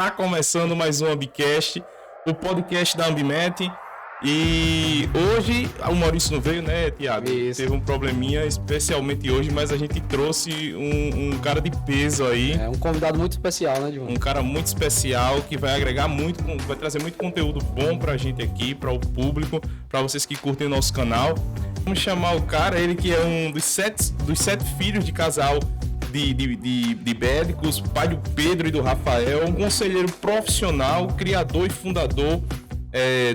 Tá começando mais um Ambicast, o podcast da Ambimete. E hoje, o Maurício não veio, né, Thiago? Isso. Teve um probleminha, especialmente hoje, mas a gente trouxe um cara de peso aí. É um convidado muito especial, né, Dilma? Um cara muito especial que vai agregar muito, vai trazer muito conteúdo bom pra gente aqui, para o público, para vocês que curtem o nosso canal. Vamos chamar o cara, ele que é um dos sete filhos de casal de médicos, pai do Pedro e do Rafael, um conselheiro profissional, criador e fundador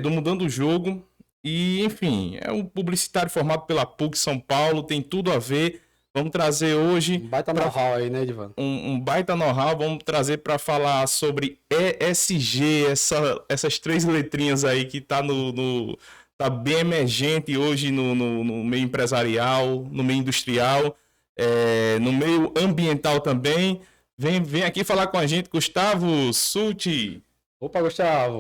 do Mudando o Jogo. E, enfim, é um publicitário formado pela PUC São Paulo, tem tudo a ver. Vamos trazer hoje... Um baita know-how aí, né, Divan? Um baita know-how, vamos trazer para falar sobre ESG, essas três letrinhas aí que tá tá bem emergente hoje no meio empresarial, no meio industrial, no meio ambiental também. Vem aqui falar com a gente, Gustavo Sulti. Opa, Gustavo!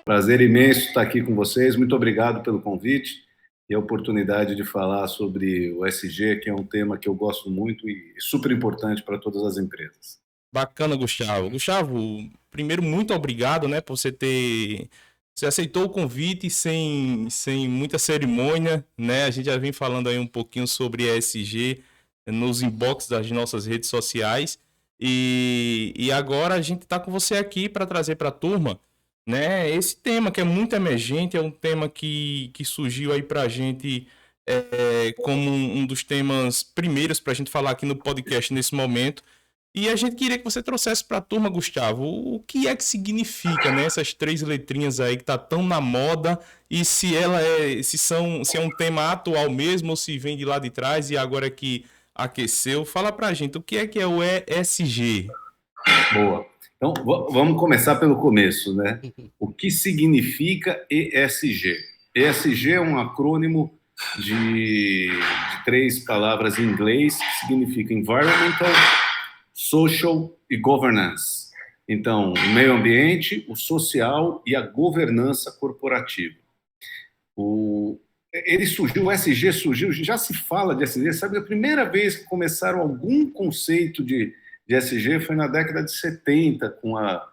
Prazer imenso estar aqui com vocês. Muito obrigado pelo convite e a oportunidade de falar sobre o ESG, que é um tema que eu gosto muito e super importante para todas as empresas. Bacana, Gustavo. Gustavo, primeiro, muito obrigado, né, por você aceitou o convite sem muita cerimônia, né? A gente já vem falando aí um pouquinho sobre ESG nos inbox das nossas redes sociais e agora a gente está com você aqui para trazer para a turma, né, esse tema que é muito emergente, é um tema que surgiu aí para a gente como um dos temas primeiros para a gente falar aqui no podcast nesse momento. E a gente queria que você trouxesse para a turma, Gustavo, o que é que significa, né, essas três letrinhas aí que tá tão na moda e se é um tema atual mesmo ou se vem de lá de trás e agora é que aqueceu. Fala para a gente, o que é o ESG? Boa. Então, vamos começar pelo começo, né? O que significa ESG? ESG é um acrônimo de três palavras em inglês que significa Environmental, Social e Governance. Então, o meio ambiente, o social e a governança corporativa. O ESG surgiu, já se fala de ESG, sabe? A primeira vez que começaram algum conceito de ESG foi na década de 70, com a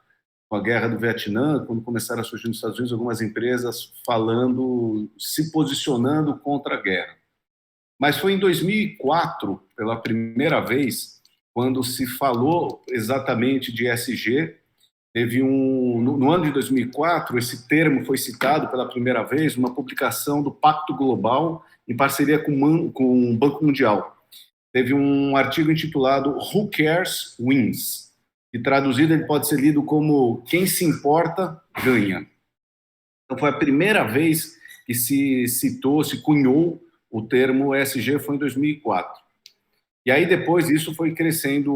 guerra do Vietnã, quando começaram a surgir nos Estados Unidos algumas empresas falando, se posicionando contra a guerra. Mas foi em 2004, pela primeira vez, quando se falou exatamente de ESG. Teve no ano de 2004, esse termo foi citado pela primeira vez numa publicação do Pacto Global em parceria com o Banco Mundial. Teve um artigo intitulado Who Cares Wins, e traduzido ele pode ser lido como quem se importa ganha. Então foi a primeira vez que se cunhou o termo ESG, foi em 2004. E aí depois isso foi crescendo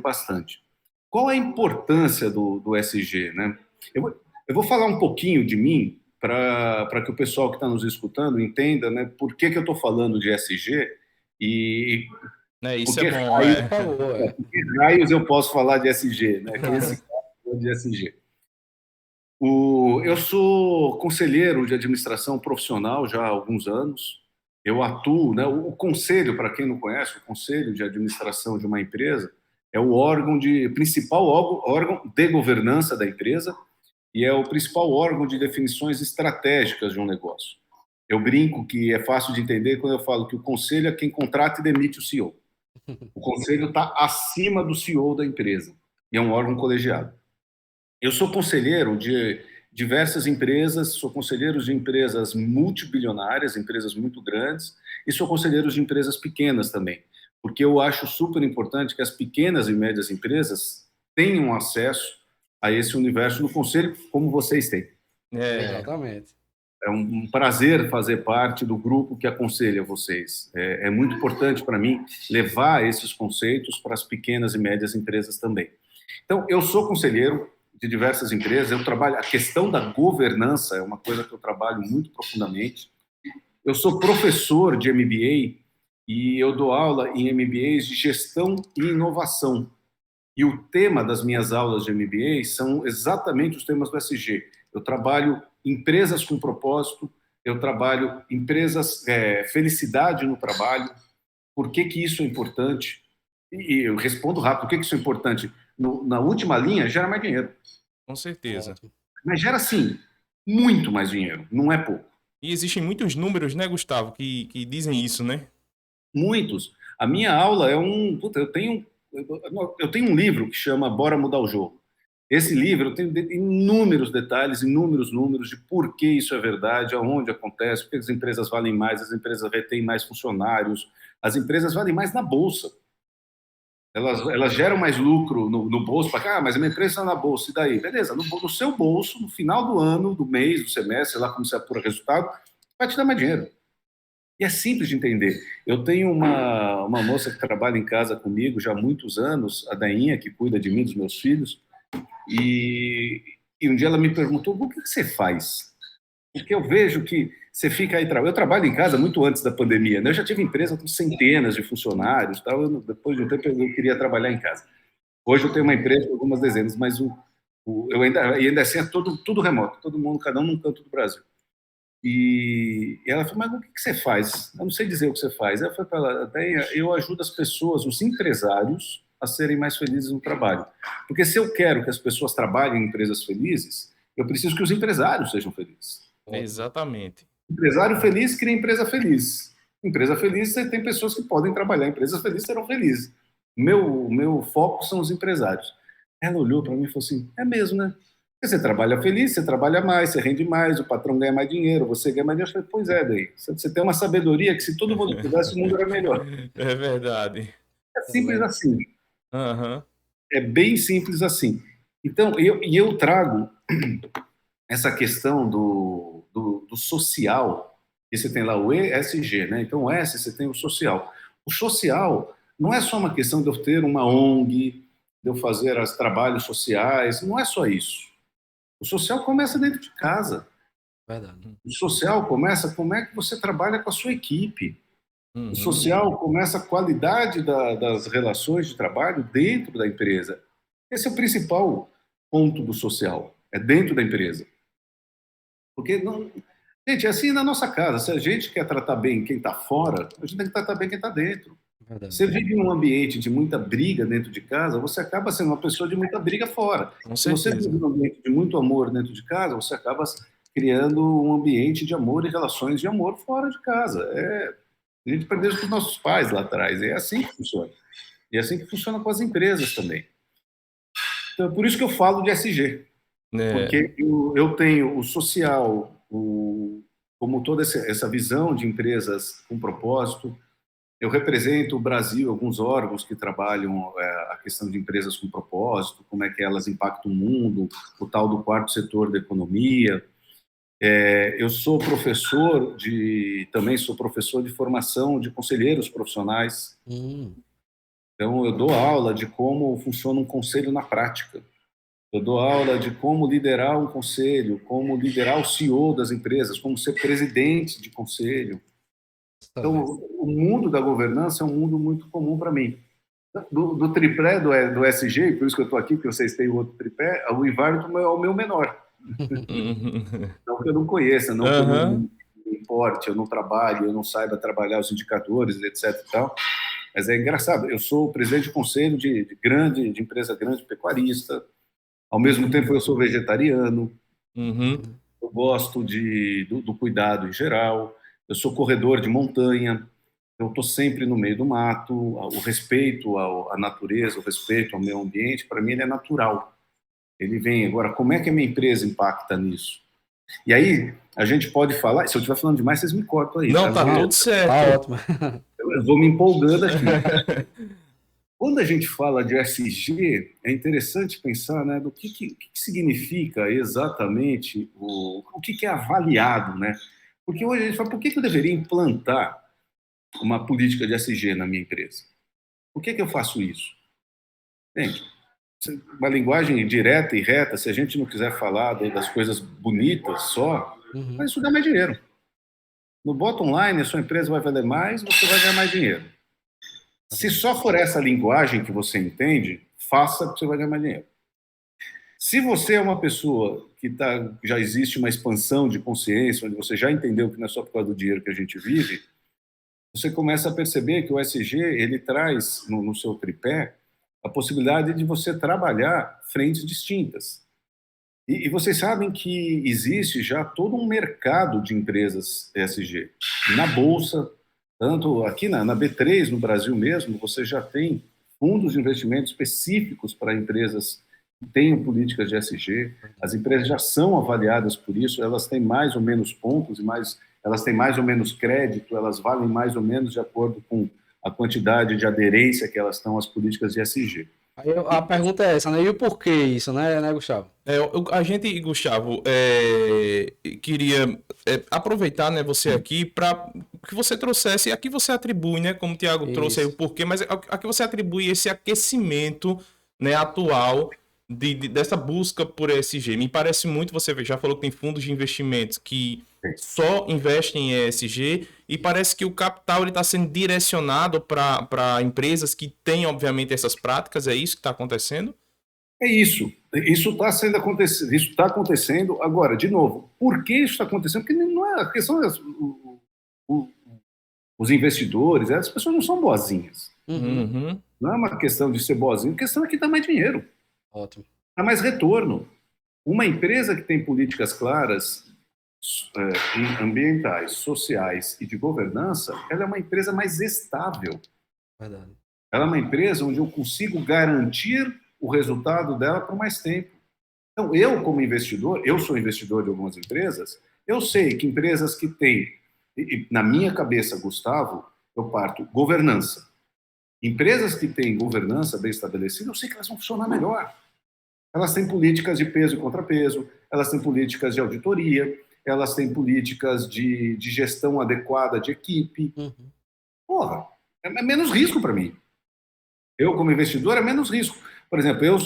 bastante. Qual a importância do ESG, né? Eu vou falar um pouquinho de mim para que o pessoal que está nos escutando entenda, né, por que eu estou falando de ESG e Isso porque é bom, por que raios eu posso falar de ESG, né? Que esse caso de ESG. Eu sou conselheiro de administração profissional já há alguns anos. Eu atuo, né? O conselho, para quem não conhece, o conselho de administração de uma empresa é o principal órgão de governança da empresa e é o principal órgão de definições estratégicas de um negócio. Eu brinco que é fácil de entender quando eu falo que o conselho é quem contrata e demite o CEO. O conselho está acima do CEO da empresa e é um órgão colegiado. Eu sou conselheiro de diversas empresas, sou conselheiro de empresas multibilionárias, empresas muito grandes, e sou conselheiro de empresas pequenas também, porque eu acho super importante que as pequenas e médias empresas tenham acesso a esse universo no conselho, como vocês têm. Exatamente. É um prazer fazer parte do grupo que aconselha vocês. É muito importante para mim levar esses conceitos para as pequenas e médias empresas também. Então, eu sou conselheiro de diversas empresas, a questão da governança é uma coisa que eu trabalho muito profundamente. Eu sou professor de MBA e eu dou aula em MBAs de gestão e inovação. E o tema das minhas aulas de MBA são exatamente os temas do ESG. Eu trabalho empresas com propósito, eu trabalho empresas, felicidade no trabalho, Por que que isso é importante? E eu respondo rápido. Por que que isso é importante? Na última linha, gera mais dinheiro. Com certeza. Ótimo. Mas gera, sim, muito mais dinheiro. Não é pouco. E existem muitos números, né, Gustavo, que dizem isso, né? Muitos. A minha aula é um... Puta, eu tenho um livro que chama Bora Mudar o Jogo. Esse livro tem inúmeros detalhes, inúmeros números de por que isso é verdade, aonde acontece, por que as empresas valem mais, as empresas retêm mais funcionários, as empresas valem mais na bolsa. Elas geram mais lucro no bolso, para cá, mas a minha empresa está na bolsa, e daí? Beleza, no seu bolso, no final do ano, do mês, do semestre, sei lá como você apura resultado, vai te dar mais dinheiro. E é simples de entender. Eu tenho uma moça que trabalha em casa comigo já há muitos anos, a Dainha, que cuida de mim, dos meus filhos, e um dia ela me perguntou, o que você faz? Porque eu vejo que você fica aí... Eu trabalho em casa muito antes da pandemia, né? Eu já tive empresa com centenas de funcionários, tal. Depois de um tempo eu queria trabalhar em casa. Hoje eu tenho uma empresa com algumas dezenas, mas eu ainda assim é tudo remoto, todo mundo, cada um num canto do Brasil. E ela falou, mas o que você faz? Eu não sei dizer o que você faz. Eu falei para ela, Dainha, eu ajudo as pessoas, os empresários, a serem mais felizes no trabalho. Porque se eu quero que as pessoas trabalhem em empresas felizes, eu preciso que os empresários sejam felizes. Exatamente. Empresário feliz cria empresa feliz. Empresa feliz, você tem pessoas que podem trabalhar. Empresas felizes serão felizes. Meu foco são os empresários. Ela olhou para mim e falou assim, é mesmo, né? Você trabalha feliz, você trabalha mais, você rende mais, o patrão ganha mais dinheiro, você ganha mais dinheiro. Eu falei, pois é, daí. Você tem uma sabedoria que se todo mundo tivesse, o mundo era melhor. É verdade. É simples assim. Aham. É bem simples assim. Então, eu trago essa questão do social, e você tem lá o ESG, né? Então, o S, você tem o social. O social não é só uma questão de eu ter uma ONG, de eu fazer os trabalhos sociais, não é só isso. O social começa dentro de casa. Verdade. O social começa como é que você trabalha com a sua equipe. O Uhum. social começa a qualidade das relações de trabalho dentro da empresa. Esse é o principal ponto do social, é dentro da empresa. Porque, não, gente, é assim na nossa casa. Se a gente quer tratar bem quem está fora, a gente tem que tratar bem quem está dentro. Verdade. Você vive num ambiente de muita briga dentro de casa, você acaba sendo uma pessoa de muita briga fora. Com Se você certeza. vive num ambiente de muito amor dentro de casa, você acaba criando um ambiente de amor e relações de amor fora de casa. A gente aprendeu isso com os nossos pais lá atrás. É assim que funciona. E é assim que funciona com as empresas também. Então, é por isso que eu falo de SG. É. Porque eu tenho o social, como toda essa visão de empresas com propósito. Eu represento o Brasil, alguns órgãos que trabalham a questão de empresas com propósito, como é que elas impactam o mundo, o tal do quarto setor da economia. Eu sou professor também sou professor de formação de conselheiros profissionais. Então, eu dou aula de como funciona um conselho na prática. Eu dou aula de como liderar um conselho, como liderar o CEO das empresas, como ser presidente de conselho. Então, o mundo da governança é um mundo muito comum para mim. Do tripé do SG, por isso que eu estou aqui, porque vocês têm o outro tripé, o Ivarto é o meu menor. Não que eu não conheça, não que eu não Aham. me importe, eu não trabalhe, eu não saiba trabalhar os indicadores, etc. E tal. Mas é engraçado, eu sou presidente de conselho de empresa grande, pecuarista. Ao mesmo tempo, eu sou vegetariano. Uhum. Eu gosto do cuidado em geral. Eu sou corredor de montanha. Eu estou sempre no meio do mato. O respeito à natureza, o respeito ao meio ambiente, para mim, ele é natural. Ele vem. Agora, como é que a minha empresa impacta nisso? E aí, a gente pode falar. Se eu estiver falando demais, vocês me cortam aí, Não, tá? tá Não, tudo tá certo. ótimo. Eu vou me empolgando aqui. Quando a gente fala de SG, é interessante pensar, né, do que significa exatamente o que é avaliado, né? Porque hoje a gente fala, por que eu deveria implantar uma política de SG na minha empresa? Por que eu faço isso? Bem, uma linguagem direta e reta, se a gente não quiser falar das coisas bonitas só, vai isso dar mais dinheiro. No bottom line, a sua empresa vai valer mais, você vai ganhar mais dinheiro. Se só for essa linguagem que você entende, faça que você vai ganhar mais dinheiro. Se você é uma pessoa que já existe uma expansão de consciência, onde você já entendeu que não é só por causa do dinheiro que a gente vive, você começa a perceber que o ESG ele traz no seu tripé a possibilidade de você trabalhar frentes distintas. E vocês sabem que existe já todo um mercado de empresas ESG. Na Bolsa, tanto aqui na B3, no Brasil mesmo, você já tem fundos de investimento específicos para empresas que tenham políticas de ESG. As empresas já são avaliadas por isso, elas têm mais ou menos pontos, elas têm mais ou menos crédito, elas valem mais ou menos de acordo com a quantidade de aderência que elas estão às políticas de ESG. Aí a pergunta é essa, né? E o porquê isso, né, Gustavo? A gente, Gustavo, queria aproveitar, né, você aqui para que você trouxesse, aqui você atribui, né, como o Thiago trouxe aí o porquê, mas aqui você atribui esse aquecimento, né, atual dessa busca por ESG. Me parece muito, você já falou que tem fundos de investimentos que só investem em ESG e parece que o capital está sendo direcionado para empresas que têm, obviamente, essas práticas. É isso que está acontecendo? É isso. Isso está acontecendo. Agora, de novo, por que isso está acontecendo? Porque não é a questão os investidores, as pessoas não são boazinhas. Uhum. Não é uma questão de ser boazinho, a questão é que dá mais dinheiro. Ótimo. Dá mais retorno. Uma empresa que tem políticas claras ambientais, sociais e de governança, ela é uma empresa mais estável. Verdade. Ela é uma empresa onde eu consigo garantir o resultado dela por mais tempo. Então, eu, como investidor, eu sou investidor de algumas empresas, eu sei que empresas que têm, na minha cabeça, Gustavo, eu parto governança. Empresas que têm governança bem estabelecida, eu sei que elas vão funcionar melhor. Elas têm políticas de peso e contrapeso, elas têm políticas de auditoria, elas têm políticas de gestão adequada de equipe. Porra, é menos risco para mim. Eu, como investidor, é menos risco. Por exemplo,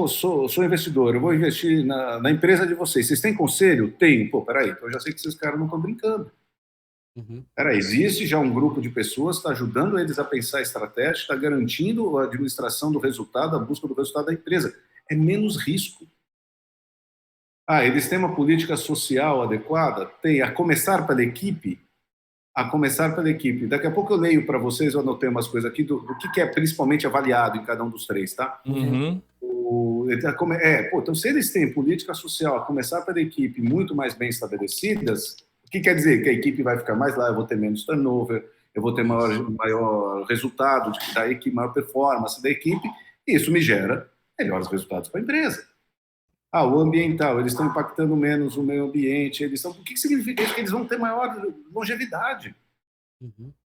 sou investidor, eu vou investir na empresa de vocês. Vocês têm conselho? Tenho. Pô, peraí, então eu já sei que esses caras não estão brincando. Peraí, existe já um grupo de pessoas que está ajudando eles a pensar estratégia, está garantindo a administração do resultado, a busca do resultado da empresa. É menos risco. Eles têm uma política social adequada? Tem. A começar pela equipe? Daqui a pouco eu leio para vocês, eu anotei umas coisas aqui do que é principalmente avaliado em cada um dos três, tá? Uhum. Então, se eles têm política social, a começar pela equipe muito mais bem estabelecidas, o que quer dizer? Que a equipe vai ficar mais lá, eu vou ter menos turnover, eu vou ter maior resultado da equipe, maior performance da equipe, e isso me gera melhores resultados para a empresa. O ambiental, eles estão impactando menos o meio ambiente, o que significa isso? Que eles vão ter maior longevidade.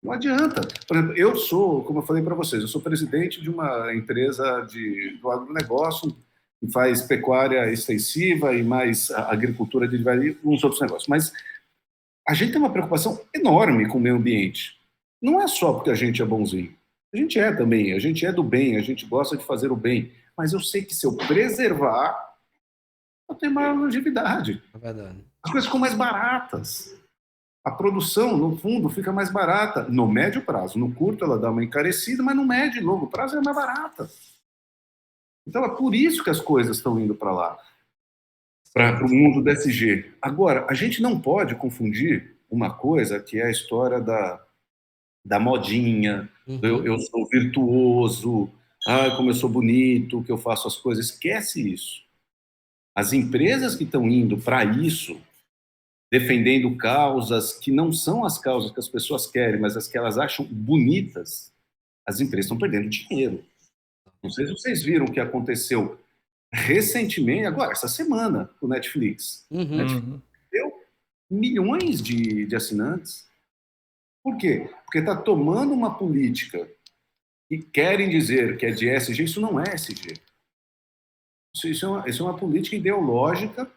Não adianta. Por exemplo, como eu falei para vocês, eu sou presidente de uma empresa do agronegócio que faz pecuária extensiva e mais agricultura de uns outros negócios. Mas a gente tem uma preocupação enorme com o meio ambiente. Não é só porque a gente é bonzinho. A gente é também, a gente é do bem, a gente gosta de fazer o bem. Mas eu sei que se eu preservar, eu tenho maior longevidade. É verdade. As coisas ficam mais baratas. A produção, no fundo, fica mais barata no médio prazo. No curto, ela dá uma encarecida, mas no médio e longo prazo, ela é mais barata. Então, é por isso que as coisas estão indo para lá, para o mundo do ESG. Agora, a gente não pode confundir uma coisa que é a história da modinha, eu sou virtuoso, como eu sou bonito, que eu faço as coisas. Esquece isso. As empresas que estão indo para isso, defendendo causas que não são as causas que as pessoas querem, mas as que elas acham bonitas, as empresas estão perdendo dinheiro. Não sei se vocês viram o que aconteceu recentemente, agora, essa semana, com o Netflix. Netflix deu milhões de assinantes. Por quê? Porque está tomando uma política e querem dizer que é de ESG, isso não é ESG. Isso é uma política ideológica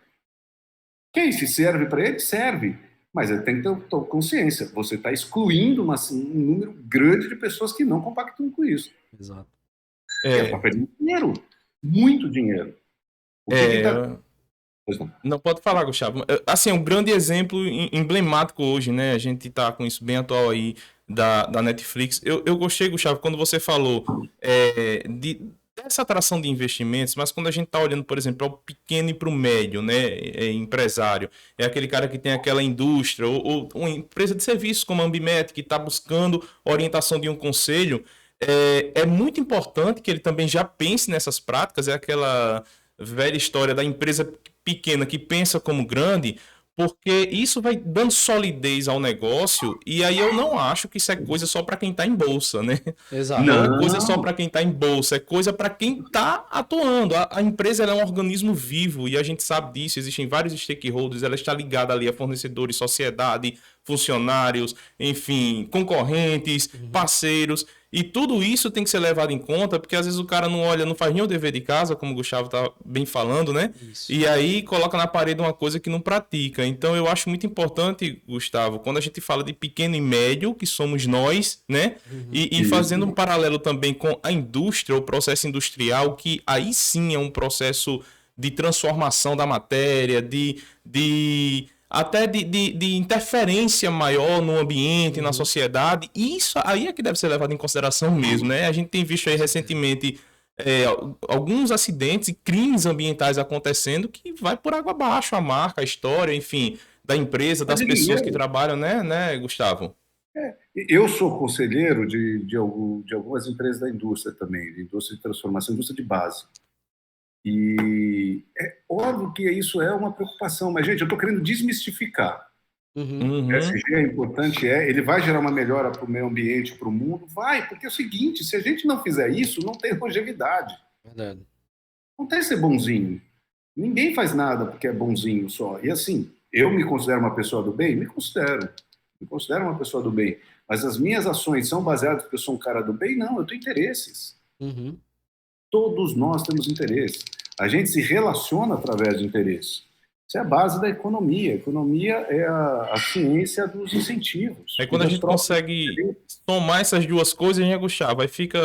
que, se serve para ele, serve. Mas ele tem que ter consciência. Você está excluindo um número grande de pessoas que não compactuam com isso. Exato. Está perdendo dinheiro. Muito dinheiro. Não, pode falar, Gustavo. Assim, um grande exemplo emblemático hoje, né? A gente está com isso bem atual aí da Netflix. Eu gostei, Gustavo, quando você falou essa atração de investimentos, mas quando a gente está olhando, por exemplo, para o pequeno e para o médio, né, empresário, é aquele cara que tem aquela indústria ou uma empresa de serviços como a Ambimet, que está buscando orientação de um conselho, é muito importante que ele também já pense nessas práticas, é aquela velha história da empresa pequena que pensa como grande, porque isso vai dando solidez ao negócio, e aí eu não acho que isso é coisa só para quem está em bolsa, né? Exato. Não é coisa só Não, para quem está em bolsa, é coisa para quem está atuando. A empresa ela é um organismo vivo e a gente sabe disso. Existem vários stakeholders, ela está ligada ali a fornecedores, sociedade, funcionários, enfim, concorrentes, Uhum. parceiros. E tudo isso tem que ser levado em conta, porque às vezes o cara não olha, não faz nem o dever de casa, como o Gustavo tá bem falando, né? Isso. E aí coloca na parede uma coisa que não pratica. Então eu acho muito importante, Gustavo, quando a gente fala de pequeno e médio, que somos nós, né? Uhum. E fazendo um isso. paralelo também com a indústria, o processo industrial, que aí sim é um processo de transformação da matéria, de interferência maior no ambiente, na Uhum. sociedade. E isso aí é que deve ser levado em consideração mesmo, né? A gente tem visto aí Com certeza. recentemente é, alguns acidentes e crimes ambientais acontecendo que vai por água abaixo a marca, a história, enfim, da empresa, Mas, das pessoas que trabalham, né, Gustavo? eu sou conselheiro de algumas empresas da indústria também, de indústria de transformação, indústria de base. E é óbvio que isso é uma preocupação, mas, gente, eu estou querendo desmistificar. Uhum. O Uhum, ESG é importante, ele vai gerar uma melhora para o meio ambiente, para o mundo? Vai, porque é o seguinte, se a gente não fizer isso, não tem longevidade. Verdade. Não tem ser bonzinho. Ninguém faz nada porque é bonzinho só. E assim, eu me considero uma pessoa do bem? Me considero. Me considero uma pessoa do bem. Mas as minhas ações são baseadas porque eu sou um cara do bem? Não, eu tenho interesses. Uhum. Todos nós temos interesses. A gente se relaciona através de interesses. Isso é a base da economia. A economia é a ciência dos incentivos é e quando a das gente trocas de consegue interesses. somar essas duas coisas, né, Gustavo? Aí fica,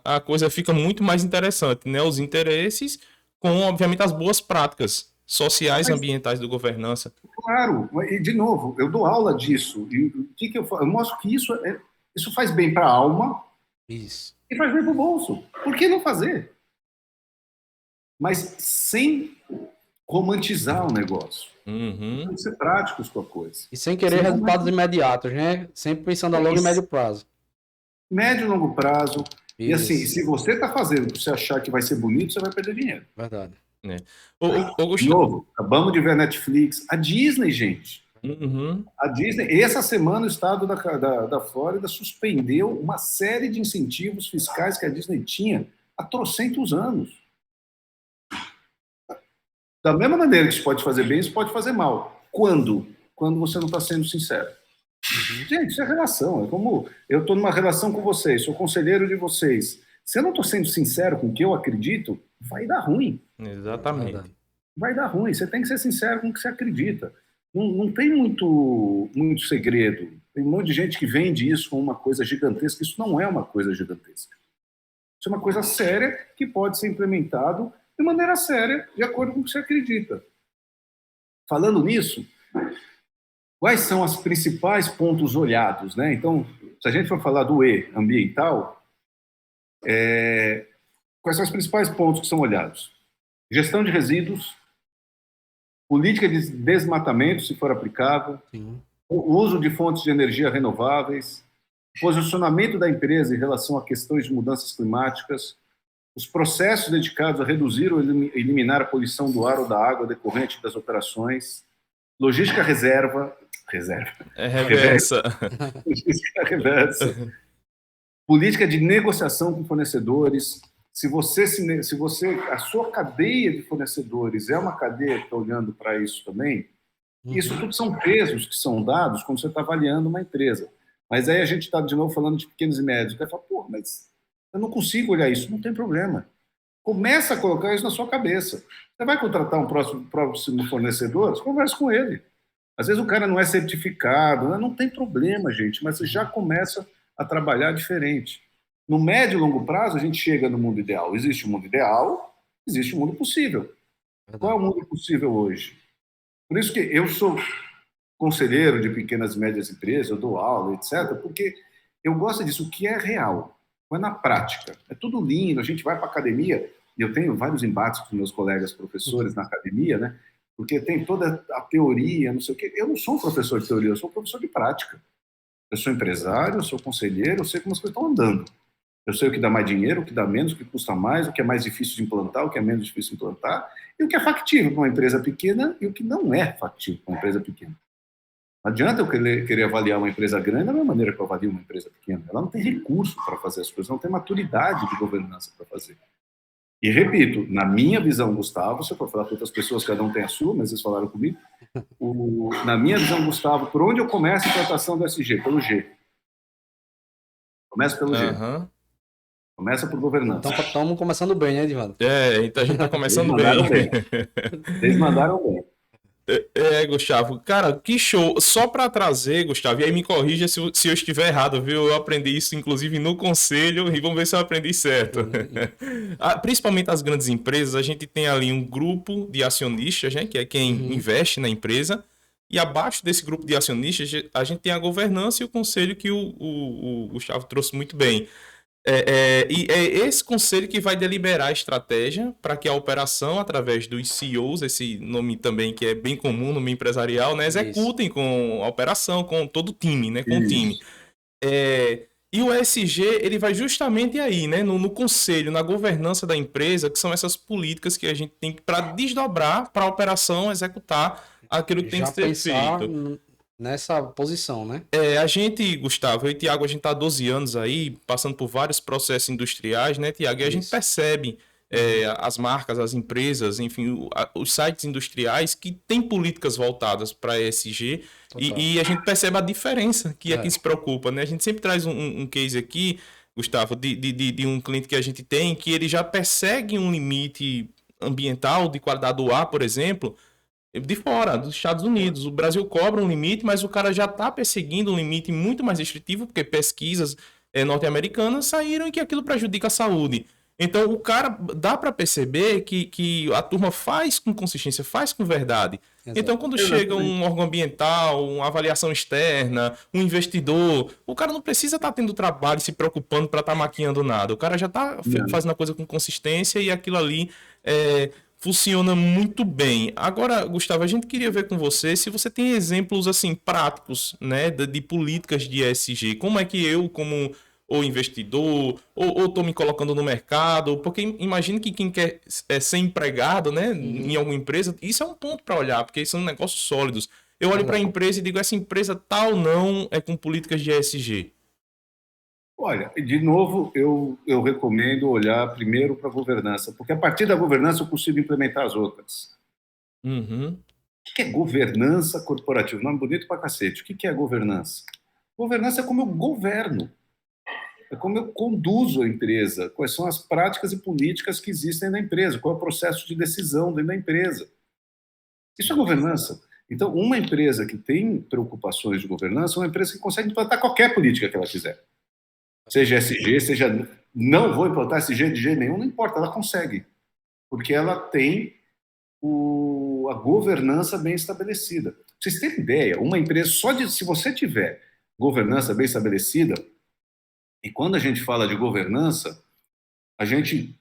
a coisa fica muito mais interessante, né? Os interesses com, obviamente, as boas práticas sociais e Mas, ambientais do governança. claro, e de novo, eu dou aula disso. E o que eu faço? Eu mostro que isso faz bem para a alma Isso. e faz bem para o bolso. Por que não fazer? Mas sem romantizar o negócio. Uhum. Temos que ser práticos com a coisa. E sem querer Sem resultados romantizar. imediatos, né? Sempre pensando a É longo e isso. médio prazo. Médio e longo prazo. E assim, Isso. se você está fazendo para você achar que vai ser bonito, você vai perder dinheiro. Verdade. É. Ô, De Gustavo. novo, acabamos de ver a Netflix. A Disney, gente. Uhum. A Disney, essa semana, o estado da Flórida suspendeu uma série de incentivos fiscais que a Disney tinha há trocentos anos. Da mesma maneira que isso pode fazer bem, isso pode fazer mal. Quando? Quando você não está sendo sincero. Uhum. Gente, isso é relação. É como eu estou numa relação com vocês, sou conselheiro de vocês. Se eu não estou sendo sincero com o que eu acredito, vai dar ruim. Exatamente. Verdade. Vai dar ruim. Você tem que ser sincero com o que você acredita. Não tem muito segredo. Tem um monte de gente que vende isso como uma coisa gigantesca. Isso não é uma coisa gigantesca. Isso é uma coisa séria que pode ser implementado de maneira séria, de acordo com o que você acredita. Falando nisso, quais são os principais pontos olhados, né? Então, se a gente for falar do E ambiental, quais são os principais pontos que são olhados? Gestão de resíduos, política de desmatamento, se for aplicável, Sim. o uso de fontes de energia renováveis, posicionamento da empresa em relação a questões de mudanças climáticas, os processos dedicados a reduzir ou eliminar a poluição do ar ou da água decorrente das operações, logística reserva, É reversa, reversa. logística reversa, política de negociação com fornecedores. Se você, a sua cadeia de fornecedores é uma cadeia que está olhando para isso também, isso Uhum. tudo são pesos que são dados quando você está avaliando uma empresa. Mas aí a gente está, de novo, falando de pequenos e médios. O cara fala, pô, mas eu não consigo olhar isso. Não tem problema. Começa a colocar isso na sua cabeça. Você vai contratar um próximo fornecedor, você conversa com ele. Às vezes o cara não é certificado, né? Não tem problema, gente, mas você já Uhum. começa a trabalhar diferente. No médio e longo prazo, a gente chega no mundo ideal. Existe o mundo ideal, existe o mundo possível. Qual é o Verdade. mundo possível hoje? Por isso que eu sou conselheiro de pequenas e médias empresas, eu dou aula, etc., porque eu gosto disso, o que é real. mas na prática. É tudo lindo, a gente vai para a academia, e eu tenho vários embates com meus colegas professores na academia, né? Porque tem toda a teoria, não sei o quê. Eu não sou um professor de teoria, eu sou um professor de prática. Eu sou empresário, eu sou conselheiro, eu sei como as coisas estão andando. Eu sei o que dá mais dinheiro, o que dá menos, o que custa mais, o que é mais difícil de implantar, o que é menos difícil de implantar, e o que é factível para uma empresa pequena e o que não é factível para uma empresa pequena. Não adianta eu querer avaliar uma empresa grande da mesma maneira que eu avalio uma empresa pequena. Ela não tem recurso para fazer as coisas, não tem maturidade de governança para fazer. E repito, na minha visão, Gustavo, se eu for falar para outras pessoas, cada um tem a sua, mas vocês falaram comigo, na minha visão, Gustavo, por onde eu começo a implantação do SG? Pelo G. Começa pelo G. Começa por governança. Então estamos começando bem, né, Edivaldo? Então a gente tá começando bem. Eles mandaram bem. Gustavo, cara, que show. Só para trazer, Gustavo, e aí me corrija se eu estiver errado, viu? Eu aprendi isso, inclusive, no conselho, e vamos ver se eu aprendi certo. Principalmente as grandes empresas, a gente tem ali um grupo de acionistas, né? Que é quem investe na empresa, e abaixo desse grupo de acionistas, a gente tem a governança e o conselho que o Gustavo trouxe muito bem. E é esse conselho que vai deliberar a estratégia para que a operação, através dos CEOs, esse nome também que é bem comum no meio empresarial, né, executem com a operação, com todo o time, né, com o time. E o ESG, ele vai justamente aí, né, no conselho, na governança da empresa, que são essas políticas que a gente tem para desdobrar para a operação executar aquilo que tem que ser feito. Nessa posição, né? A gente, Gustavo, eu e Tiago, a gente tá há 12 anos aí, passando por vários processos industriais, né, Tiago? E a gente percebe as marcas, as empresas, enfim, os sites industriais que têm políticas voltadas para ESG e a gente percebe a diferença que é que se preocupa, né? A gente sempre traz um case aqui, Gustavo, de um cliente que a gente tem, que ele já persegue um limite ambiental de qualidade do ar, por exemplo, de fora, dos Estados Unidos. O Brasil cobra um limite, mas o cara já está perseguindo um limite muito mais restritivo, porque pesquisas norte-americanas saíram e que aquilo prejudica a saúde. Então, o cara, dá para perceber que a turma faz com consistência, faz com verdade. Exato. Então, quando chega um órgão ambiental, uma avaliação externa, um investidor, o cara não precisa estar tendo trabalho, se preocupando para estar maquiando nada. O cara já está fazendo a coisa com consistência e aquilo ali funciona muito bem. Agora, Gustavo, a gente queria ver com você se você tem exemplos assim práticos, né, de políticas de ESG. Como é que eu, como ou investidor, ou estou me colocando no mercado, porque imagino que quem quer ser empregado, né, em alguma empresa, isso é um ponto para olhar, porque são negócios sólidos. Eu olho para a empresa e digo, essa empresa tal não é com políticas de ESG. Olha, de novo, eu recomendo olhar primeiro para a governança, porque a partir da governança eu consigo implementar as outras. O que é governança corporativa? Nome bonito pra cacete. O que é governança? Governança é como eu governo. É como eu conduzo a empresa, quais são as práticas e políticas que existem na empresa, qual é o processo de decisão dentro da empresa. Isso é governança. Então, uma empresa que tem preocupações de governança é uma empresa que consegue implantar qualquer política que ela quiser. Seja SG, seja não vou implantar SG de jeito nenhum, não importa, ela consegue. Porque ela tem a governança bem estabelecida. Pra vocês terem ideia, uma empresa, se você tiver governança bem estabelecida, e quando a gente fala de governança, a gente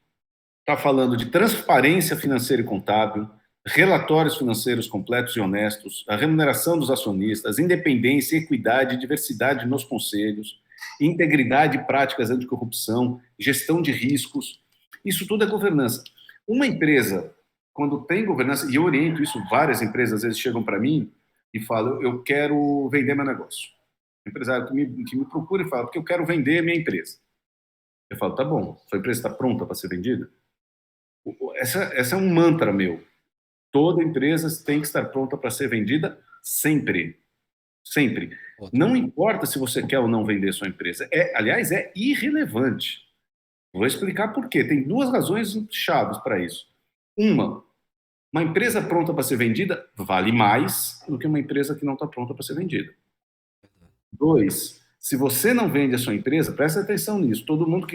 está falando de transparência financeira e contábil, relatórios financeiros completos e honestos, a remuneração dos acionistas, independência, equidade e diversidade nos conselhos, integridade e práticas anticorrupção, gestão de riscos. Isso tudo é governança. Uma empresa, quando tem governança, e eu oriento isso, várias empresas às vezes chegam para mim e falam, eu quero vender meu negócio. O empresário que me procura e fala, porque eu quero vender minha empresa. Eu falo, tá bom, sua empresa está pronta para ser vendida? Essa é um mantra meu. Toda empresa tem que estar pronta para ser vendida sempre. Sempre. Não importa se você quer ou não vender sua empresa. Aliás, é irrelevante. Vou explicar por quê. Tem duas razões chaves para isso. Uma empresa pronta para ser vendida vale mais do que uma empresa que não está pronta para ser vendida. 2, se você não vende a sua empresa, presta atenção nisso,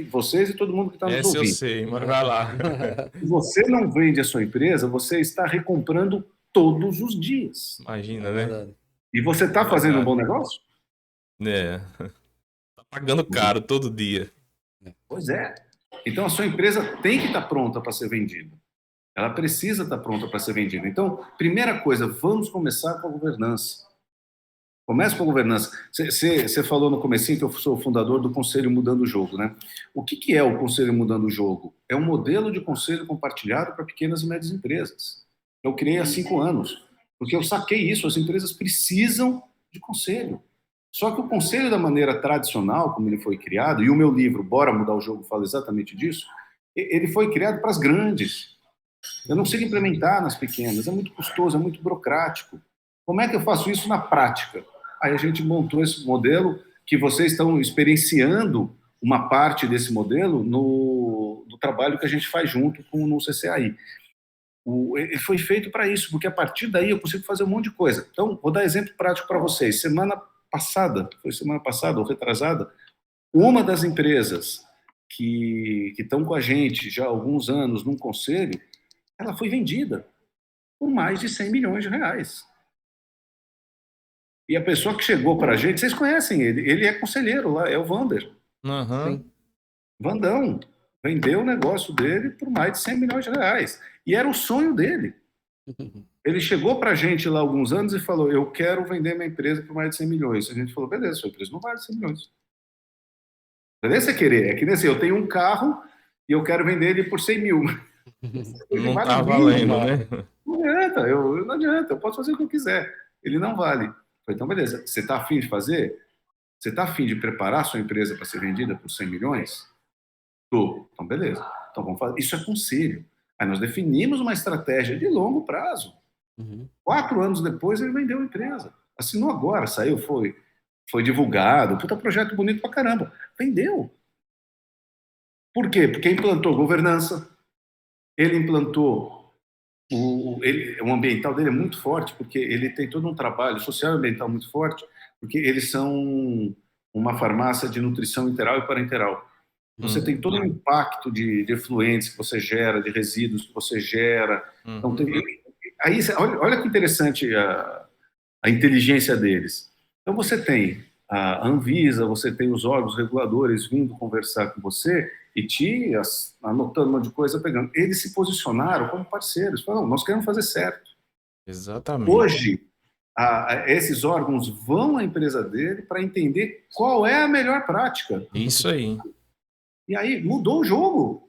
vocês e todo mundo que está nos ouvindo. Eu sei, mas vai lá. Se você não vende a sua empresa, você está recomprando todos os dias. Imagina, né? E você está fazendo um bom negócio? Tá pagando caro todo dia. Pois é. Então, a sua empresa tem que estar pronta para ser vendida. Ela precisa estar pronta para ser vendida. Então, primeira coisa, vamos começar com a governança. Comece com a governança. Você falou no comecinho que eu sou o fundador do Conselho Mudando o Jogo, né? O que é o Conselho Mudando o Jogo? É um modelo de conselho compartilhado para pequenas e médias empresas. Eu criei há 5 anos, porque eu saquei isso, as empresas precisam de conselho. Só que o conselho da maneira tradicional, como ele foi criado, e o meu livro, Bora Mudar o Jogo, fala exatamente disso, ele foi criado para as grandes. Eu não consigo implementar nas pequenas, é muito custoso, é muito burocrático. Como é que eu faço isso na prática? Aí a gente montou esse modelo que vocês estão experienciando uma parte desse modelo no trabalho que a gente faz junto no CCAI. Ele foi feito para isso, porque a partir daí eu consigo fazer um monte de coisa. Então, vou dar exemplo prático para vocês. Semana passada ou retrasada, uma das empresas que estão com a gente já há alguns anos num conselho, ela foi vendida por mais de 100 milhões de reais. E a pessoa que chegou para a gente, vocês conhecem ele é conselheiro lá, é o Vander. Uhum. Vandão vendeu o negócio dele por mais de 100 milhões de reais. E era o sonho dele. Ele chegou para a gente lá há alguns anos e falou, eu quero vender minha empresa por mais de 100 milhões. A gente falou, beleza, sua empresa não vale 100 milhões. Beleza você querer? É que nem assim, eu tenho um carro e eu quero vender ele por 100 mil. Não vale tá valendo, né? Não adianta, eu posso fazer o que eu quiser. Ele não vale. Falei, então, beleza, você está afim de fazer? Você está afim de preparar a sua empresa para ser vendida por 100 milhões? Tô. Então, beleza. Então, vamos fazer. Isso é conselho. Aí nós definimos uma estratégia de longo prazo. 4 anos depois, ele vendeu a empresa. Assinou agora, saiu, foi divulgado. Puta projeto bonito pra caramba. Vendeu. Por quê? Porque implantou governança. Ele implantou o ambiental dele é muito forte, porque ele tem todo um trabalho social e ambiental muito forte, porque eles são uma farmácia de nutrição interal e parenteral. Você tem todo um impacto de efluentes que você gera, de resíduos que você gera. Então, aí, olha que interessante a inteligência deles. Então, você tem a Anvisa, você tem os órgãos reguladores vindo conversar com você e anotando um monte de coisa, pegando. Eles se posicionaram como parceiros. Falaram, nós queremos fazer certo. Exatamente. Hoje, esses órgãos vão à empresa dele para entender qual é a melhor prática. Isso aí. E aí mudou o jogo.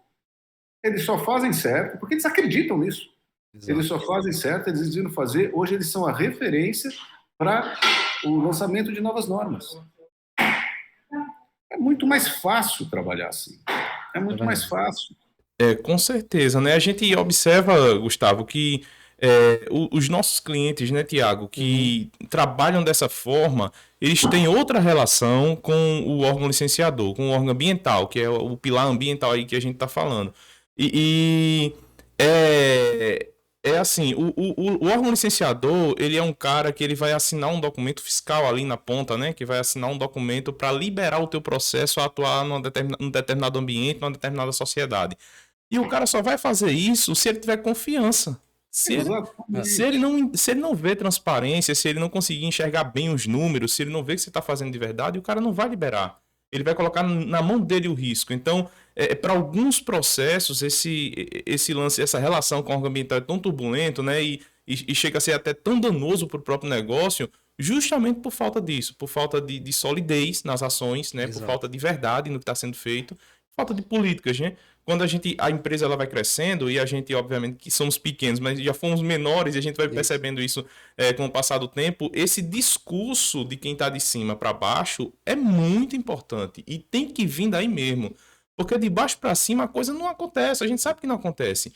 Eles só fazem certo, porque eles acreditam nisso. Exato. Eles só fazem certo, eles decidiram fazer. Hoje eles são a referência para o lançamento de novas normas. É muito mais fácil trabalhar assim. É muito mais fácil. Com certeza, né? A gente observa, Gustavo, que os nossos clientes, né, Tiago, que trabalham dessa forma, eles têm outra relação com o órgão licenciador, com o órgão ambiental, que é o pilar ambiental aí que a gente está falando. É assim, o órgão licenciador, ele é um cara que ele vai assinar um documento fiscal ali na ponta, né? Que vai assinar um documento para liberar o teu processo a atuar num determinado ambiente, numa determinada sociedade. E o cara só vai fazer isso se ele tiver confiança. Se ele não vê transparência, se ele não conseguir enxergar bem os números, se ele não vê que você está fazendo de verdade, o cara não vai liberar. Ele vai colocar na mão dele o risco. Então, para alguns processos, esse lance, essa relação com o órgão ambiental é tão turbulento, né? E chega a ser até tão danoso para o próprio negócio, justamente por falta disso, por falta de solidez nas ações, né? Exato. Por falta de verdade no que está sendo feito, falta de políticas, né? Quando a empresa ela vai crescendo, e a gente, obviamente, que somos pequenos, mas já fomos menores, e a gente vai percebendo isso com o passar do tempo, esse discurso de quem está de cima para baixo é muito importante, e tem que vir daí mesmo. Porque de baixo para cima a coisa não acontece, a gente sabe que não acontece.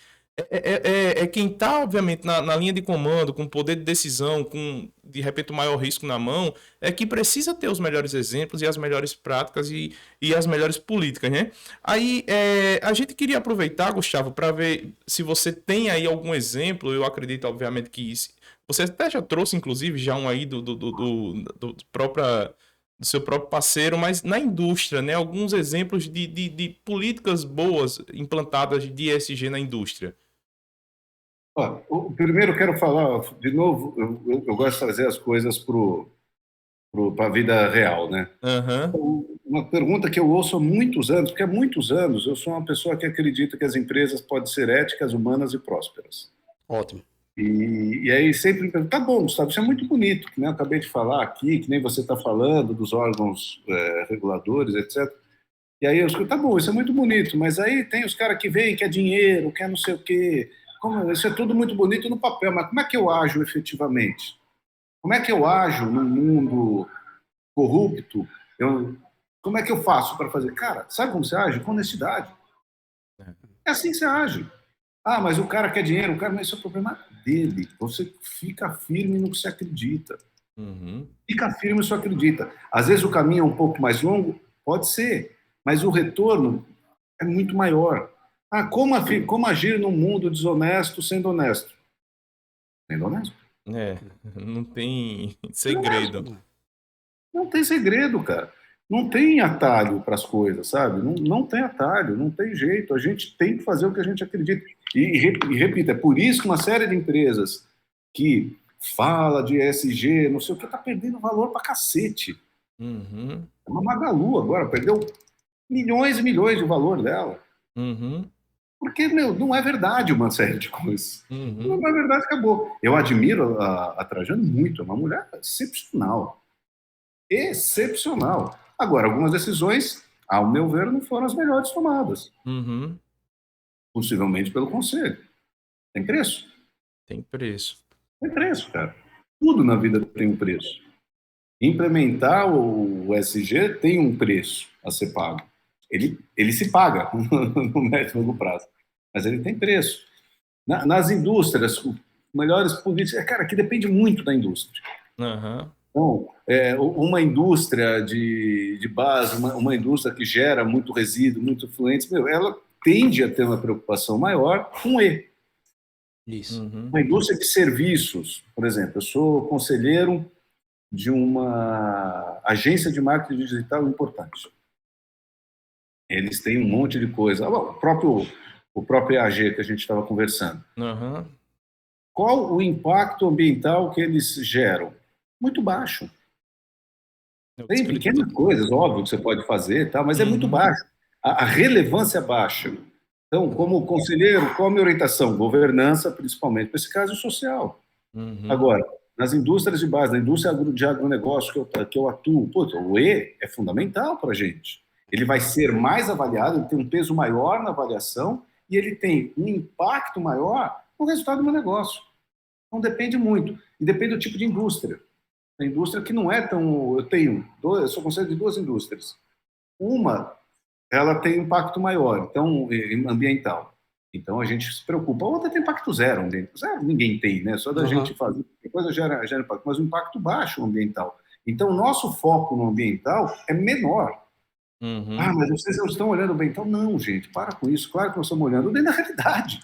Quem está, obviamente, na linha de comando, com poder de decisão, com, de repente, o maior risco na mão, é que precisa ter os melhores exemplos e as melhores práticas e as melhores políticas, né? Aí, a gente queria aproveitar, Gustavo, para ver se você tem aí algum exemplo. Eu acredito, obviamente, que isso... Você até já trouxe, inclusive, já um aí do seu próprio parceiro, mas na indústria, né? Alguns exemplos de políticas boas implantadas de ESG na indústria. Primeiro, quero falar, de novo, eu gosto de trazer as coisas para a vida real, né? Uhum. uma pergunta que eu ouço há muitos anos, porque há muitos anos eu sou uma pessoa que acredita que as empresas podem ser éticas, humanas e prósperas. Ótimo. E aí sempre me perguntam, tá bom, Gustavo, isso é muito bonito, que nem eu acabei de falar aqui, que nem você está falando dos órgãos reguladores, etc. E aí eu escuto, tá bom, isso é muito bonito, mas aí tem os caras que vêm, quer dinheiro, quer não sei o quê. Isso é tudo muito bonito no papel, mas como é que eu ajo efetivamente? Como é que eu ajo num mundo corrupto? Como é que eu faço para fazer? Cara, sabe como você age? Com honestidade. É assim que você age. Ah, mas o cara quer dinheiro, o cara, mas isso é o problema dele. Você fica firme no que você acredita. Uhum. Fica firme no que você acredita. Às vezes o caminho é um pouco mais longo, pode ser, mas o retorno é muito maior. Ah, como agir num mundo desonesto sendo honesto? Sendo honesto. Não tem Sendo segredo. honesto. Não tem segredo, cara. Não tem atalho para as coisas, sabe? Não tem atalho, não tem jeito. A gente tem que fazer o que a gente acredita. E repito, é por isso que uma série de empresas que fala de ESG, não sei o que, está perdendo valor para cacete. Uhum. É uma Magalu agora, perdeu milhões e milhões de valor dela. Uhum. Porque, meu, não é verdade uma série de coisas. Não Uhum. é verdade, acabou. Eu admiro a Trajano muito, é uma mulher excepcional. Excepcional. Agora, algumas decisões, ao meu ver, não foram as melhores tomadas. Uhum. Possivelmente pelo conselho. Tem preço? Tem preço. Tem preço, cara. Tudo na vida tem um preço. Implementar o SG tem um preço a ser pago. Ele se paga no médio e longo prazo, mas ele tem preço. Nas indústrias, melhores políticas, cara, que depende muito da indústria. Uhum. Então, uma indústria de base, uma indústria que gera muito resíduo, muito efluentes, ela tende a ter uma preocupação maior com E. Isso. Uhum. Uma indústria de serviços, por exemplo, eu sou conselheiro de uma agência de marketing digital importante. Eles têm um monte de coisa. O próprio AG que a gente estava conversando. Uhum. Qual o impacto ambiental que eles geram? Muito baixo. Tem pequenas coisas, óbvio, que você pode fazer, tá, mas é muito baixo. A relevância é baixa. Então, como conselheiro, qual a minha orientação? Governança, principalmente, para esse caso social. Uhum. Agora, nas indústrias de base, na indústria de agronegócio que eu atuo, o E é fundamental para a gente. Ele vai ser mais avaliado, ele tem um peso maior na avaliação e ele tem um impacto maior no resultado do meu negócio. Então, depende muito. E depende do tipo de indústria. A indústria que não é tão... Eu sou conselheiro de duas indústrias. Uma, ela tem impacto maior, então, ambiental. Então, a gente se preocupa. A outra tem impacto zero ambiental. Zero ninguém tem, né? Só da gente fazer. A coisa gera impacto, mas um impacto baixo ambiental. Então, o nosso foco no ambiental é menor. Uhum. Ah, mas vocês não estão olhando o ambiental? Não, gente, para com isso. Claro que nós estamos olhando dentro da realidade.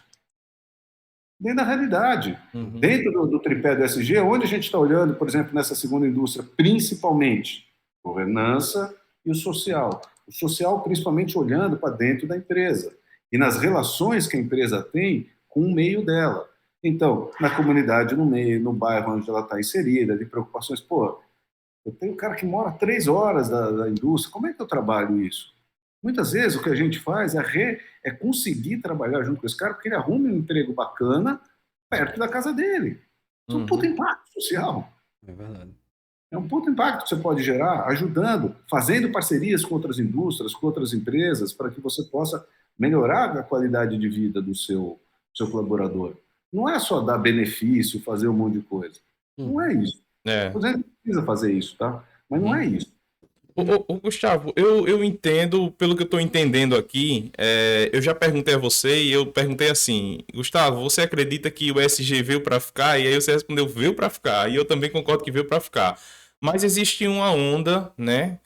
Dentro da realidade. Uhum. Dentro do tripé do SG, onde a gente está olhando, por exemplo, nessa segunda indústria, principalmente governança e o social. O social, principalmente, olhando para dentro da empresa e nas relações que a empresa tem com o meio dela. Então, na comunidade, no meio, no bairro onde ela está inserida, de preocupações. Pô, eu tenho um cara que mora 3 horas da indústria, como é que eu trabalho isso? Muitas vezes o que a gente faz é conseguir trabalhar junto com esse cara porque ele arruma um emprego bacana perto da casa dele. Isso é um puto impacto social. É verdade. É um puto impacto que você pode gerar ajudando, fazendo parcerias com outras indústrias, com outras empresas, para que você possa melhorar a qualidade de vida do seu colaborador. Não é só dar benefício, fazer um monte de coisa. Não é isso. Você precisa fazer isso, tá? Mas não é isso. Ô, Gustavo, eu entendo, pelo que eu estou entendendo aqui, eu já perguntei a você e eu perguntei assim, Gustavo, você acredita que o ESG veio para ficar? E aí você respondeu, veio para ficar. E eu também concordo que veio para ficar. Mas existe uma onda, né?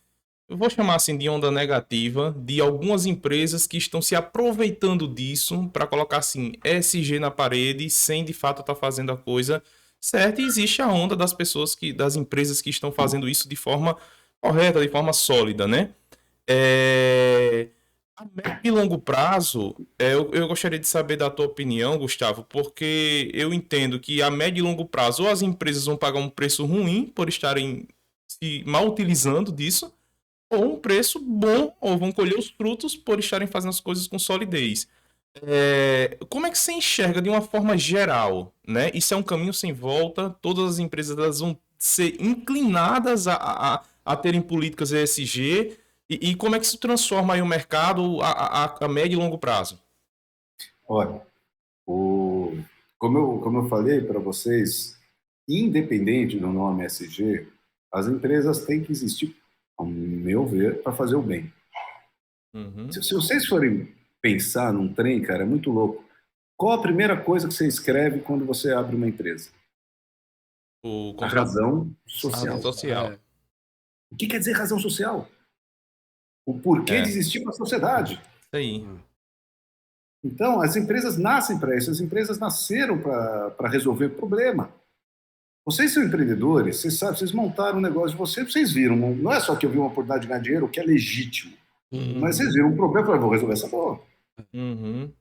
Eu vou chamar assim de onda negativa, de algumas empresas que estão se aproveitando disso para colocar assim ESG na parede, sem de fato estar fazendo a coisa certa. E existe a onda das pessoas das empresas que estão fazendo isso de forma correta, de forma sólida, né? A médio e longo prazo, eu gostaria de saber da tua opinião, Gustavo, porque eu entendo que a médio e longo prazo, ou as empresas vão pagar um preço ruim por estarem se mal utilizando disso, ou um preço bom, ou vão colher os frutos por estarem fazendo as coisas com solidez. Como é que você enxerga de uma forma geral, né? Isso é um caminho sem volta, todas as empresas elas vão ser inclinadas a terem políticas ESG, e como é que isso transforma aí o mercado a médio e longo prazo? Olha, o, como eu falei para vocês, independente do nome SG, as empresas têm que existir, ao meu ver, para fazer o bem. Uhum. Se vocês forem pensar num trem, cara, é muito louco. Qual a primeira coisa que você escreve quando você abre uma empresa? O A contrato razão razão social. social. É, O que quer dizer razão social? O porquê de É, existir uma sociedade. isso aí. hum, Então, as empresas nascem para isso, as empresas nasceram para resolver problema. Vocês são empreendedores, vocês sabem, vocês montaram um negócio de vocês, vocês viram, não é só que eu vi uma oportunidade de ganhar dinheiro, o que é legítimo, mas uhum, vocês viram um problema e falaram, vou resolver essa porra. Uhum.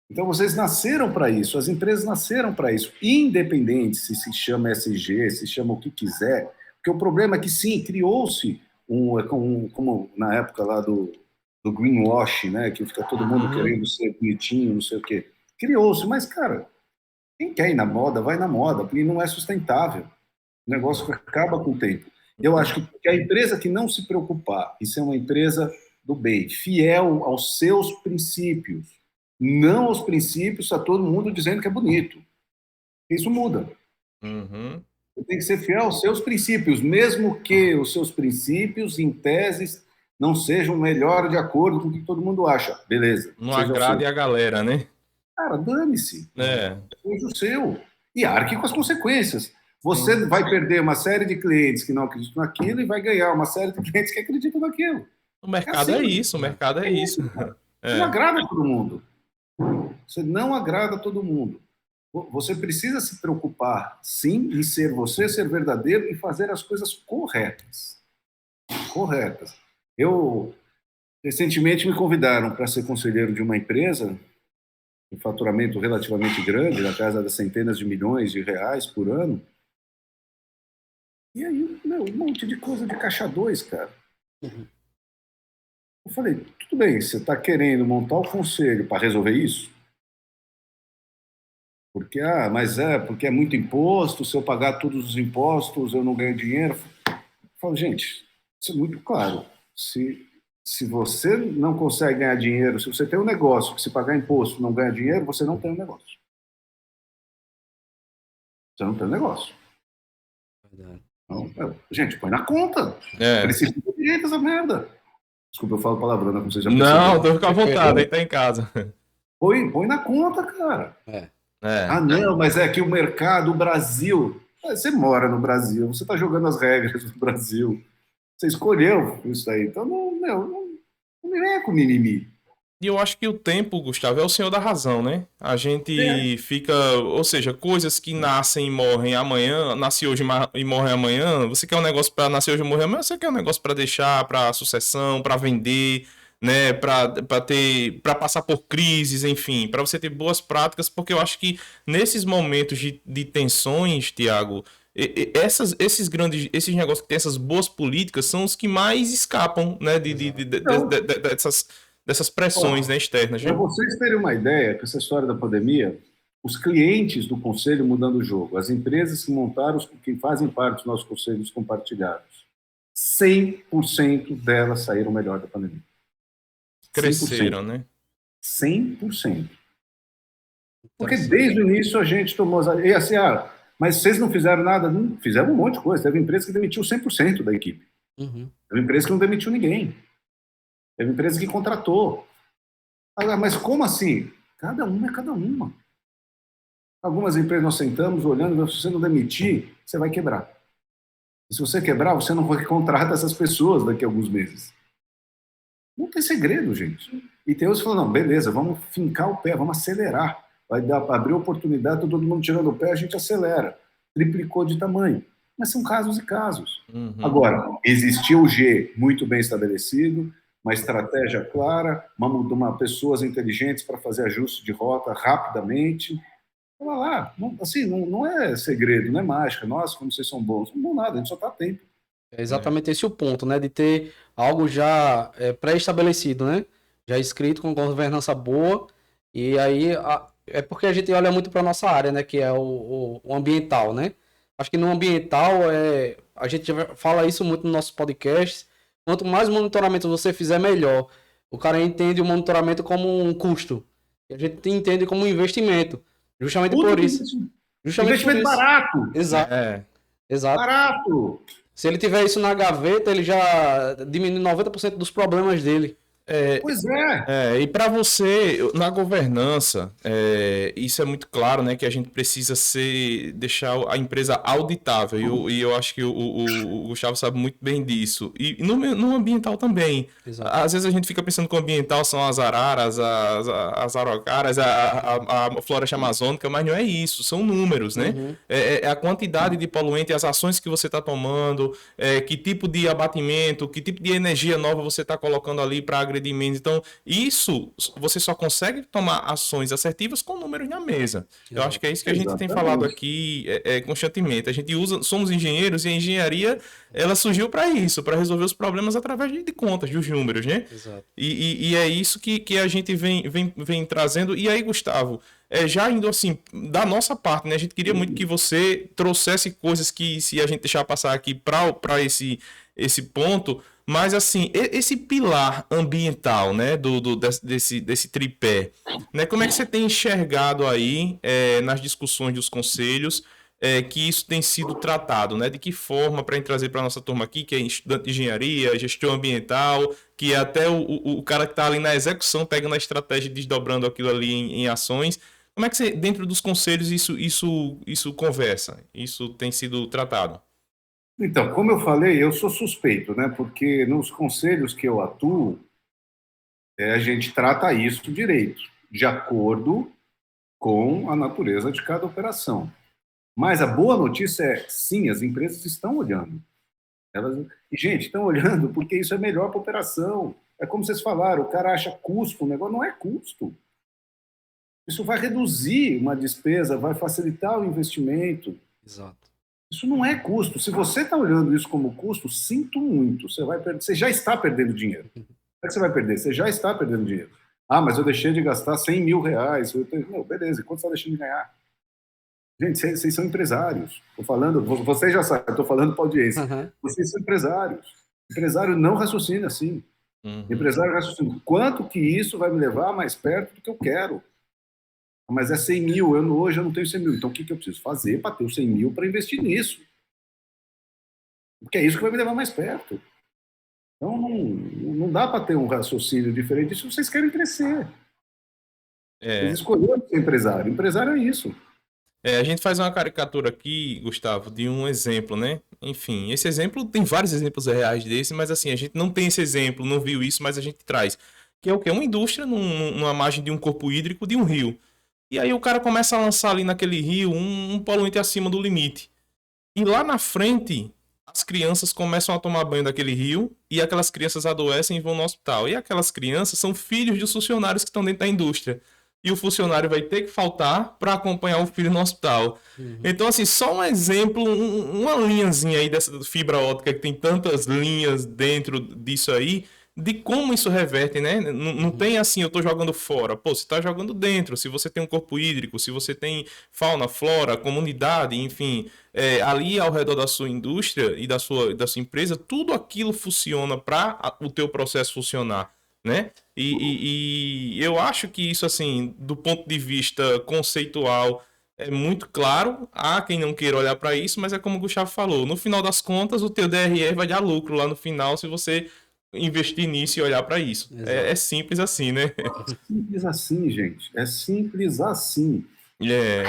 Então, vocês nasceram para isso, as empresas nasceram para isso, independente se chama SG, se chama o que quiser, porque o problema é que, sim, criou-se como na época lá do greenwash, né, que fica todo mundo Uhum. querendo ser bonitinho, não sei o quê. Criou-se, mas, cara, quem quer ir na moda, vai na moda, porque não é sustentável. O negócio acaba com o tempo. Eu acho que a empresa que não se preocupar e ser uma empresa do bem, fiel aos seus princípios, não aos princípios, está todo mundo dizendo que é bonito. Isso muda. Uhum. Você tem que ser fiel aos seus princípios, mesmo que os seus princípios, em teses, não sejam melhor de acordo com o que todo mundo acha. Beleza, Não seja o seu. agrade a galera, né? Cara, dane-se. É. Seja o seu. E arque com as consequências. Você Sim. vai perder uma série de clientes que não acreditam naquilo e vai ganhar uma série de clientes que acreditam naquilo. O É mercado é assim. isso, o mercado é É isso. isso, cara. Você não É. agrada todo mundo. Você não agrada todo mundo. Você precisa se preocupar, sim, em ser você, ser verdadeiro e fazer as coisas corretas. Corretas. Eu, recentemente, me convidaram para ser conselheiro de uma empresa, um faturamento relativamente grande, na casa das centenas de milhões de reais por ano. E aí, meu, um monte de coisa de caixa 2, cara. uhum. Eu falei, tudo bem, você está querendo montar o conselho para resolver isso? Porque, porque é muito imposto, se eu pagar todos os impostos, eu não ganho dinheiro. Eu falo, gente, isso é muito claro. Se você não consegue ganhar dinheiro, se você tem um negócio que se pagar imposto não ganha dinheiro, você não tem um negócio. Você não tem um negócio. Verdade. Então, gente, põe na conta. É. Precisa de direito essa merda. Desculpa, eu falo palavrão, né, como vocês já Não, perceberam. tô ficando à vontade, aí tá em casa. Põe na conta, cara. É, É. Ah, não, mas é que o mercado, o Brasil. Você mora no Brasil, você está jogando as regras do Brasil. Você escolheu isso aí. Então, não me venha com mimimi. E eu acho que o tempo, Gustavo, é o senhor da razão, né? A É. gente fica, ou seja, coisas que nascem e morrem amanhã, nasce hoje e morre amanhã. Você quer um negócio para nascer hoje e morrer amanhã, você quer um negócio para deixar, para sucessão, para vender, né, para ter, para passar por crises, enfim, para você ter boas práticas, porque eu acho que nesses momentos de tensões, Tiago, esses negócios que têm essas boas políticas são os que mais escapam, né, exato. Então, dessas pressões, ó, né, externas, para né? vocês terem uma ideia, com essa história da pandemia, os clientes do conselho mudando o jogo, as empresas que montaram, que fazem parte dos nossos conselhos compartilhados, 100% delas saíram melhor da pandemia. 100%. Cresceram, né? 100%. Porque Interessante. desde o início a gente tomou. E assim, mas vocês não fizeram nada? Não, fizeram um monte de coisa. Teve empresa que demitiu 100% da equipe. Uhum. Teve empresa que não demitiu ninguém. Teve empresa que contratou. Mas como assim? Cada uma é cada uma. Algumas empresas nós sentamos olhando, se você não demitir, você vai quebrar. E se você quebrar, você não contrata essas pessoas daqui a alguns meses. Não tem segredo, gente. E tem outros que falam, não, beleza, vamos fincar o pé, vamos acelerar. Abrir oportunidade, todo mundo tirando o pé, a gente acelera. Triplicou de tamanho. Mas são casos e casos. Uhum. Agora, existiu o G muito bem estabelecido, uma estratégia clara, pessoas inteligentes para fazer ajuste de rota rapidamente. Olha lá, não, assim, não é segredo, não é mágica. Nossa, como vocês são bons. Não é nada, a gente só está atento. É exatamente esse o ponto, né? De ter algo já pré-estabelecido, né? Já escrito com governança boa. E aí é porque a gente olha muito para nossa área, né? Que é o ambiental, né? Acho que no ambiental a gente já fala isso muito no nosso podcast. Quanto mais monitoramento você fizer, melhor. O cara entende o monitoramento como um custo. E a gente entende como um investimento. Justamente Puta por que isso. Justamente por investimento isso. barato, Exato, É, exato. barato. Se ele tiver isso na gaveta, ele já diminui 90% dos problemas dele. Pois é. E para você, na governança, isso é muito claro, né, que a gente precisa deixar a empresa auditável, e eu acho que o Gustavo sabe muito bem disso. E no ambiental também. Exato. Às vezes a gente fica pensando que o ambiental são as araras, as araucárias, a floresta amazônica, mas não é isso, são números, né? Uhum. É a quantidade de poluente, as ações que você está tomando, que tipo de abatimento, que tipo de energia nova você está colocando ali para agredir menos. Então, isso você só consegue tomar ações assertivas com números na mesa. Eu acho Exato. que é isso que a gente tem falado Exatamente. aqui constantemente. A gente somos engenheiros e a engenharia ela surgiu para isso, para resolver os problemas através de contas, dos números, né? Exato. E é isso que a gente vem trazendo. E aí, Gustavo, já indo assim, da nossa parte, né? A gente queria muito que você trouxesse coisas que, se a gente deixar passar aqui para esse ponto, mas assim, esse pilar ambiental, né? Desse tripé, né? Como é que você tem enxergado aí nas discussões dos conselhos? Que isso tem sido tratado, né? De que forma, para trazer para a nossa turma aqui, que é estudante de engenharia, gestão ambiental, que é até o cara que está ali na execução, pegando a estratégia e desdobrando aquilo ali em ações. Como é que você, dentro dos conselhos, isso conversa? Isso tem sido tratado? Então, como eu falei, eu sou suspeito, né? Porque nos conselhos que eu atuo, a gente trata isso direito, de acordo com a natureza de cada operação. Mas a boa notícia é, sim, as empresas estão olhando. E, gente, estão olhando porque isso é melhor para a operação. É como vocês falaram, o cara acha custo, o negócio não é custo. Isso vai reduzir uma despesa, vai facilitar o investimento. Exato. Isso não é custo. Se você está olhando isso como custo, sinto muito. Você já está perdendo dinheiro. Como é que você vai perder? Você já está perdendo dinheiro. Ah, mas eu deixei de gastar 100 mil reais. Não, beleza, e quanto você está deixando de ganhar? Gente, vocês são empresários. Estou falando, vocês já sabem, estou falando para a audiência. Uhum. Vocês são empresários. Empresário não raciocina assim. Uhum. Empresário raciocina. Quanto que isso vai me levar mais perto do que eu quero? Mas é 100 mil, hoje eu não tenho 100 mil. Então o que eu preciso fazer para ter os 100 mil para investir nisso? Porque é isso que vai me levar mais perto. Então não dá para ter um raciocínio diferente se vocês querem crescer. Vocês É, escolheram ser empresário. Empresário é isso. a gente faz uma caricatura aqui, Gustavo, de um exemplo, né? Enfim, esse exemplo tem vários exemplos reais desse, mas assim, a gente não tem esse exemplo, não viu isso, mas a gente traz. Que é o quê? Uma indústria numa margem de um corpo hídrico de um rio. E aí o cara começa a lançar ali naquele rio um poluente acima do limite. E lá na frente, as crianças começam a tomar banho daquele rio e aquelas crianças adoecem e vão no hospital. E aquelas crianças são filhos dos funcionários que estão dentro da indústria. E o funcionário vai ter que faltar para acompanhar o filho no hospital. Uhum. Então, assim, só um exemplo, uma linhazinha aí dessa fibra ótica que tem tantas linhas dentro disso aí, de como isso reverte, né? Não Uhum. tem assim, eu tô jogando fora. Pô, você tá jogando dentro. Se você tem um corpo hídrico, se você tem fauna, flora, comunidade, enfim, ali ao redor da sua indústria e da sua empresa, tudo aquilo funciona para o teu processo funcionar, né? E eu acho que isso, assim, do ponto de vista conceitual, é muito claro. Há quem não queira olhar para isso, mas é como o Gustavo falou: no final das contas, o teu DRE vai dar lucro lá no final se você investir nisso e olhar para isso. É Exato. simples assim, né? Simples assim, gente. É simples assim. É.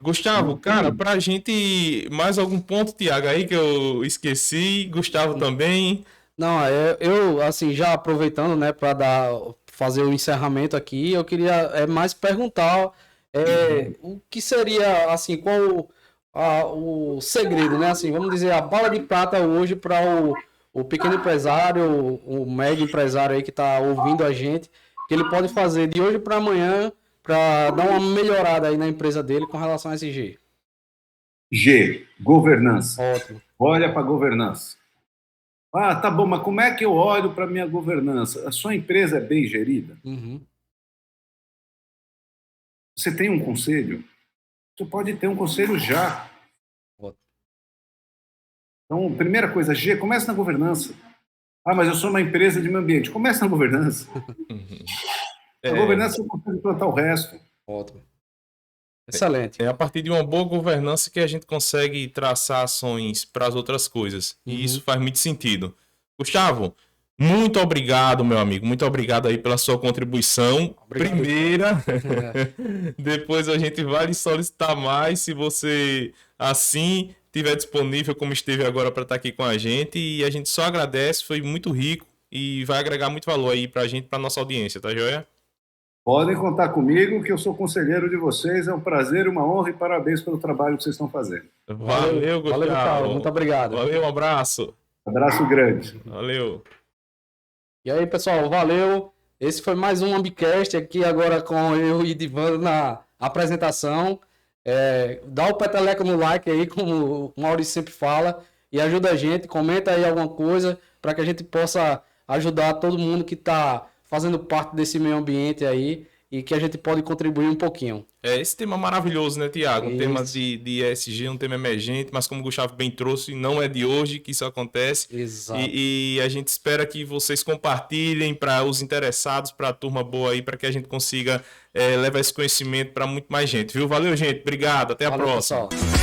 Gustavo, Não cara, tem. pra gente mais algum ponto, Thiago, aí que eu esqueci. Gustavo também. Não, eu, assim, já aproveitando, né, para fazer o encerramento aqui, eu queria mais perguntar o que seria, assim, qual o segredo, né, assim, vamos dizer, a bala de prata hoje para o pequeno empresário, o médio empresário aí que está ouvindo a gente, que ele pode fazer de hoje para amanhã para dar uma melhorada aí na empresa dele com relação a SG. G, governança. Ótimo. Olha para a governança. Ah, tá bom, mas como é que eu olho para a minha governança? A sua empresa é bem gerida? Uhum. Você tem um conselho? Você pode ter um conselho já. Ótimo. Então, primeira coisa, G, comece na governança. Ah, mas eu sou uma empresa de meio ambiente. Comece na governança. Uhum. A governança você consegue plantar o resto. Ótimo. Excelente. É a partir de uma boa governança que a gente consegue traçar ações para as outras coisas. E isso faz muito sentido. Gustavo, muito obrigado, meu amigo. Muito obrigado aí pela sua contribuição. Obrigado. Primeira. Depois a gente vai lhe solicitar mais se você assim estiver disponível, como esteve agora, para estar aqui com a gente. E a gente só agradece, foi muito rico e vai agregar muito valor aí para a gente, para nossa audiência, tá joia? Podem contar comigo, que eu sou conselheiro de vocês. É um prazer, uma honra e parabéns pelo trabalho que vocês estão fazendo. Valeu, Gustavo. Valeu, Gustavo. Muito obrigado. Valeu, um abraço. Abraço grande. Valeu. E aí, pessoal, valeu. Esse foi mais um Ambicast aqui agora com eu e Divando na apresentação. Dá o peteleco no like aí, como o Maurício sempre fala, e ajuda a gente, comenta aí alguma coisa para que a gente possa ajudar todo mundo que está fazendo parte desse meio ambiente aí e que a gente pode contribuir um pouquinho. Esse tema maravilhoso, né, Tiago? Um Isso. tema de ESG, um tema emergente, mas como o Gustavo bem trouxe, não é de hoje que isso acontece. Exato. E a gente espera que vocês compartilhem para os interessados, para a turma boa aí, para que a gente consiga levar esse conhecimento para muito mais gente, viu? Valeu, gente. Obrigado. Até a Valeu, próxima. pessoal.